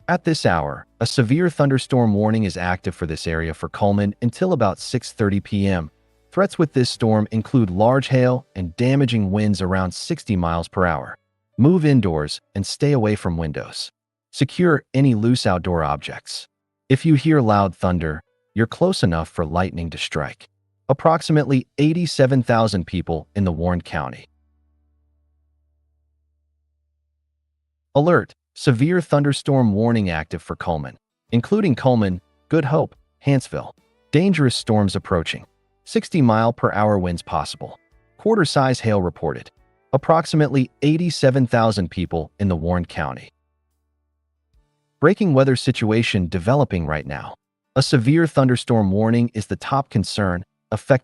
At this hour, a severe thunderstorm warning is active for this area for Cullman until about 6:30 p.m. Threats with this storm include large hail and damaging winds around 60 miles per hour. Move indoors and stay away from windows. Secure any loose outdoor objects. If you hear loud thunder, you're close enough for lightning to strike. Approximately 87,000 people in the Warren County. Alert! Severe thunderstorm warning active for Cullman, including Cullman, Good Hope, Hanceville. Dangerous storms approaching. 60-mile-per-hour winds possible. Quarter-size hail reported. Approximately 87,000 people in the Warren County. Breaking weather situation developing right now. A severe thunderstorm warning is the top concern affecting